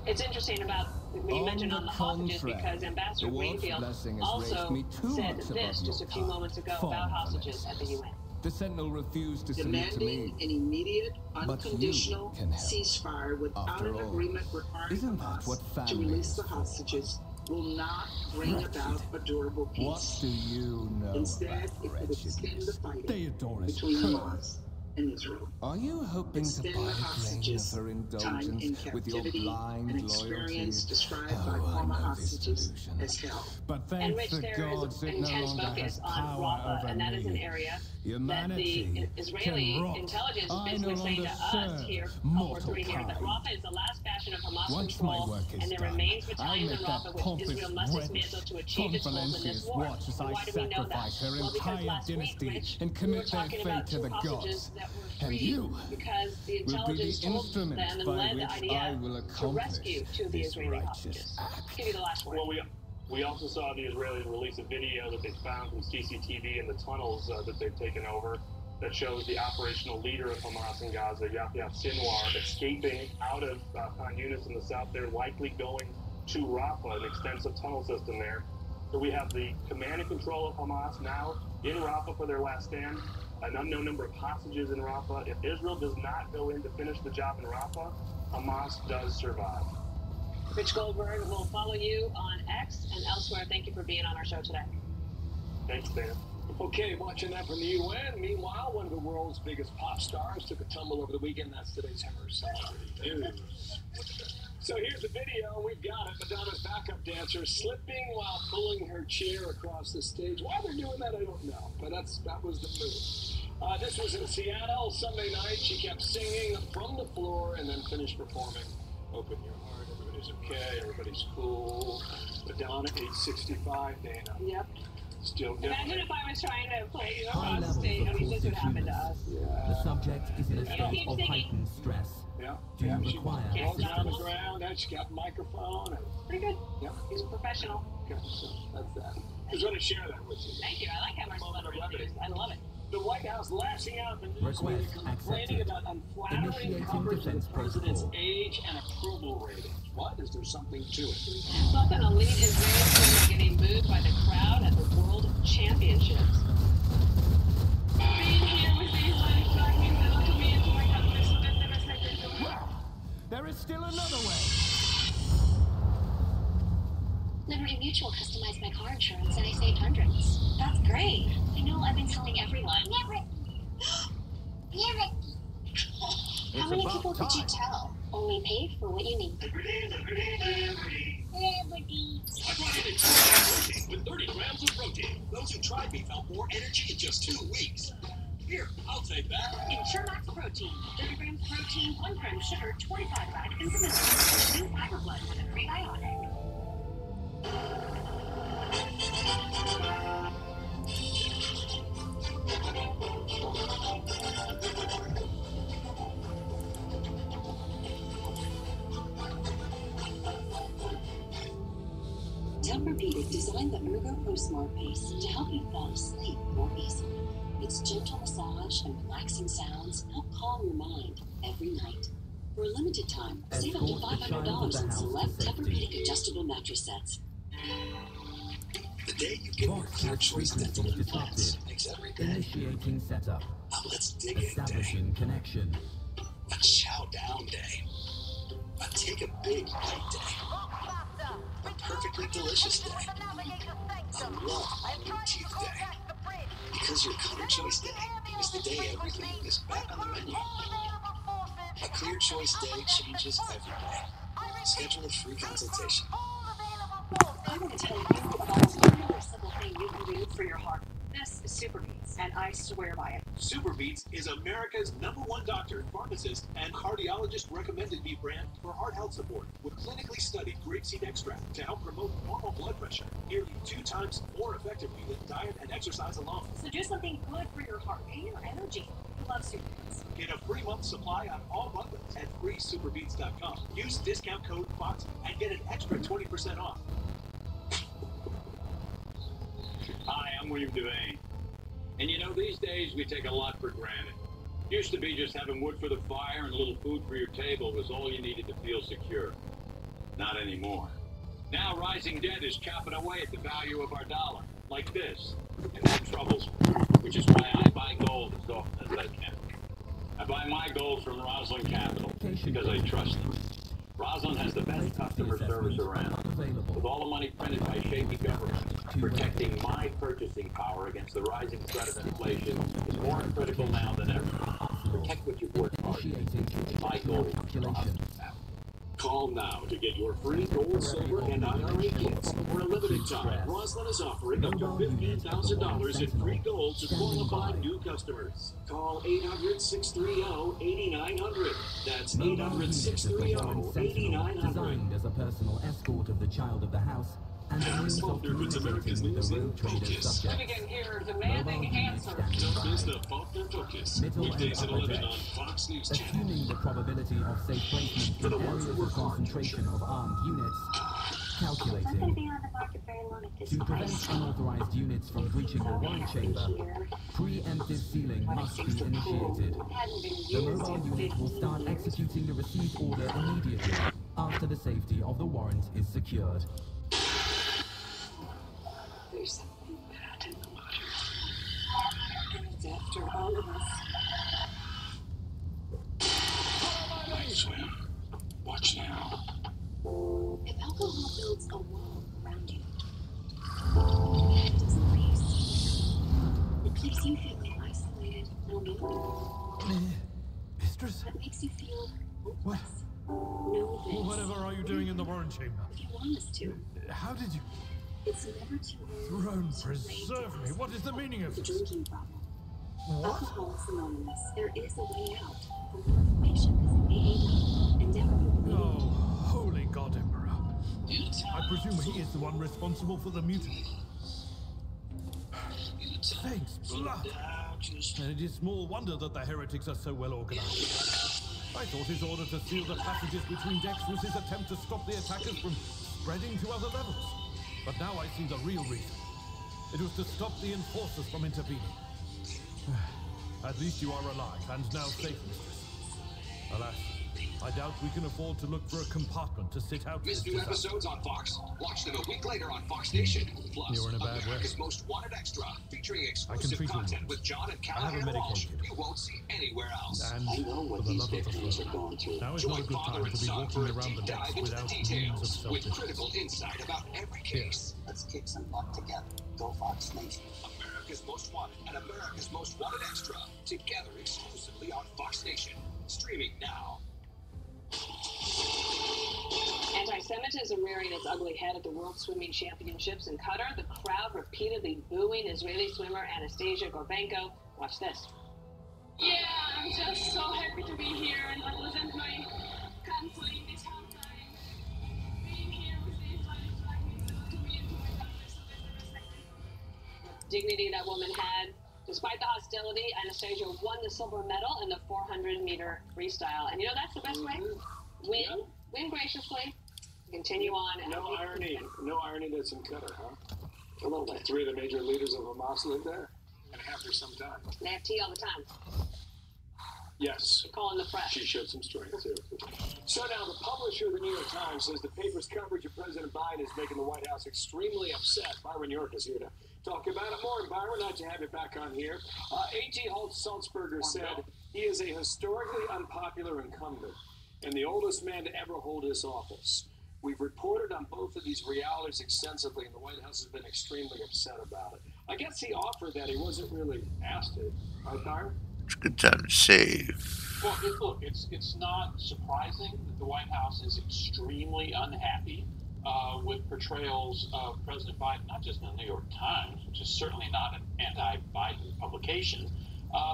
It's interesting about what you mentioned on the hostages, because Ambassador Greenfield also said this just a few moments ago about hostages at the UN. The Sentinel refused to submit to Demanding me. an immediate, unconditional ceasefire without an agreement requiring Hamas to release the hostages will not bring about a durable peace. What do you know? Instead, it would extend the fighting between Hamas and Israel. Are you hoping to buy a grain of her indulgence with your blind an loyalty? experience described by former hostages as hell. But And thanks Rich, to there God, is it no intense longer focus has on power Rafah, over and that is an me. area Humanity that the Israeli can rot. intelligence is I basically no saying to longer us serve here, mortal here, that kind. Rafah is the last bastion of Hamas Once my control, work is and there done, remains I'll battalions in let that Rafah which pompous Israel must wench dismantle to achieve its goals in this Convalences war. watch as And I why do we know that? sacrifice her Well, because entire last week, dynasty Rich, and we were commit their talking fate about to two the hostages gods. that were And freed you because the will be intelligence the told instrument them and by led the which I idea will to accomplish rescue two of the this Israeli righteous hostages. act. Give you the last word. Well, we also saw the Israelis release a video that they found from CCTV in the tunnels that they've taken over. that shows the operational leader of Hamas in Gaza, Yahya Sinwar, escaping out of Khan Yunis in the south. They're likely going to Rafah, an extensive tunnel system there. So we have the command and control of Hamas now in Rafah for their last stand, an unknown number of hostages in Rafah. If Israel does not go in to finish the job in Rafah, Hamas does survive. Rich Goldberg will follow you on X and elsewhere. Thank you for being on our show today. Thanks, Dan. Okay, watching that from the UN. Meanwhile, one of the world's biggest pop stars took a tumble over the weekend. That's today's Hammer Celebrity News. So here's the video. We've got it. Madonna's backup dancer slipping while pulling her chair across the stage. Why they're doing that, I don't know. But that was the move. This was in Seattle Sunday night. She kept singing from the floor and then finished performing. Open your heart. Everybody's okay. Everybody's cool. Madonna, age 65, Dana. Yep. Still different. Imagine if I was trying to play across stage. I mean, this would happen to us. The subject is in a state of heightened stress. Yeah. Do you require Rolls around the assistance? ground, and she got a microphone. And, Pretty good. yeah. He's a professional. Okay, so that's that. I was going to share that with you. Thank you. I like having celebrity news. I love it. The White House lashing out the news Request media complaining accepted. about unflattering Initiating coverage of the defense president's protocol. age and approval ratings. What? Is there something to it? Plus, an elite Israeli player getting booed by the crowd at the World Championships. Being here with these live documents that will me into my customers so that never second. Well, there is still another way. Liberty Mutual customized my car insurance and I saved hundreds. That's great. I know I've been telling everyone. How many people did you tell? Only paid for what you need. Liberty. I brought in protein with 30 grams of protein. Those who tried me felt more energy in just 2 weeks. Here, I'll take that. Ensure Max Protein. 30 grams protein, 1 gram sugar, 25 vitamins, and minerals. New fiber blood with a prebiotic. Tempur-Pedic designed the Ergo Pro Smart Base to help you fall asleep more easily. Its gentle massage and relaxing sounds help calm your mind every night. For a limited time, save up to $500 in select Tempur-Pedic adjustable mattress sets. The day you give your clear choice dental implants makes every day. Initiating setup. Now let's dig in day. Establishing connection. A chow down day. A take a big bite day. A perfectly delicious day. A love blue teeth day. Because your Clear Choice Day is the day everything is back on the menu. A Clear Choice Day changes every day. Schedule a free consultation. I want to tell you about another simple thing you can do for your heart. This is Super Beats, and I swear by it. Super Beats is America's #1 doctor, pharmacist, and cardiologist recommended meat brand for heart health support with clinically studied grapeseed extract to help promote normal blood pressure nearly 2 times more effectively than diet and exercise alone. So do something good for your heart and your energy. I love Super Beats. Get a free month supply on all bundles at freesuperbeats.com. Use discount code FOX and get an extra 20% off. Hi, I'm William Devane. And you know, these days we take a lot for granted. Used to be just having wood for the fire and a little food for your table was all you needed to feel secure. Not anymore. Now rising debt is chopping away at the value of our dollar, like this, and that troubles me, which is why I buy gold as often as I can. I buy my gold from Roslyn Capital because I trust them. Roslyn has the best customer service around, with all the money printed by shaky governments. Protecting my purchasing power against the rising threat of inflation is more critical now than ever. Protect what you've worked hard for. My gold. Call now to get your free gold, silver, and IRA kits. For a limited time, Roslyn is offering up to $15,000 in free gold to qualified new customers. Call 800-630-8900. That's 800-630-8900. Designed as a personal escort of the child of the house and the means of communicating with the road trader's subject. Begin here, demanding answers. Don't miss the Faulkner Focus. Weekdays at 11 on Fox News Channel. Assuming the probability of safe placement in areas of concentration of armed units, Calculating. To prevent unauthorized units from breaching the warrant chamber, preemptive sealing must be initiated. The mobile unit will start executing the received order immediately after the safety of the warrant is secured. There's something bad in the water. And it's after all of us. Night swim. Watch now. If alcohol builds a wall around you, it doesn't leave. It keeps you feeling isolated, no meaning. Mistress? That makes you feel What? hopeless. Know this. Whatever are you doing in the warrant chamber? If you want us to. How did you... It's never too early. Throne preserve me. What is the meaning of The this? drinking problem. What? Alcohol is anonymous. There is a way out. For more information, visit AA.com and download the Oh, holy God, Emperor. I presume he is the one responsible for the mutiny. Thanks, blood. And it is small wonder that the heretics are so well organized. I thought his order to seal the passages between decks was his attempt to stop the attackers from spreading to other levels. But now I see the real reason. It was to stop the enforcers from intervening. At least you are alive and now safe, mistress. Alas, I doubt we can afford to look for a compartment to sit out Miss this new disaster. episodes on Fox? Watch them a week later on Fox Nation. Plus, You're in a bad way. America's Most Wanted Extra, featuring exclusive treat you content once. with John and I have a Callahan Walsh. medicated. You won't see anywhere else. And I know what for the these love of the victims are Lord, going through. now is not a Join good father time and to be son walking for a around the deep decks dive into the without means of details with self-defense. critical insight about every case. Let's kick some butt together. Go Fox Nation. America's Most Wanted and America's Most Wanted Extra, together exclusively on Fox Nation. Streaming now. Anti-Semitism rearing its ugly head at the World Swimming Championships in Qatar. The crowd repeatedly booing Israeli swimmer Anastasia Gorbenko. Watch this. Yeah, I'm just so happy to be here and represent my country this whole time. Being here with the Israeli flag means a lot to me and to my country, so there's the respect. Dignity that woman had. Despite the hostility, Anastasia won the silver medal in the 400-meter freestyle. And you know, that's the best way. Win graciously, continue on. And No irony that it's in Qatar, huh? A little bit. 3 of the major leaders of Hamas live there and have for some time. They have tea all the time. Yes. Calling the press. She showed some strength, too. So now, the publisher of the New York Times says the paper's coverage of President Biden is making the White House extremely upset. Byron York is here to talk about it more. And Byron, nice to have you back on here. A.G. Salzberger said he is a historically unpopular incumbent and the oldest man to ever hold this office. We've reported on both of these realities extensively, and the White House has been extremely upset about it. I guess he offered that. He wasn't really asked it. Right, Byron? It's a good time to save. Well, look, it's not surprising that the White House is extremely unhappy with portrayals of President Biden, not just in the New York Times, which is certainly not an anti-Biden publication,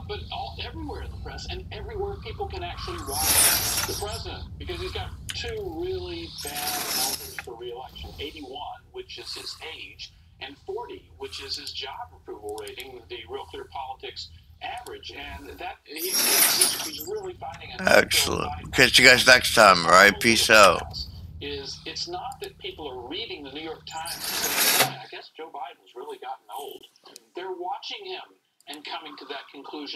but everywhere in the press and everywhere people can actually watch the president, because he's got 2 really bad numbers for re-election: 81, which is his age, and 40, which is his job approval rating, the Real Clear Politics average, and that he's really finding an Excellent. Catch you guys next time, alright? Peace out. It's not that people are reading the New York Times and saying, I guess Joe Biden's really gotten old. They're watching him and coming to that conclusion.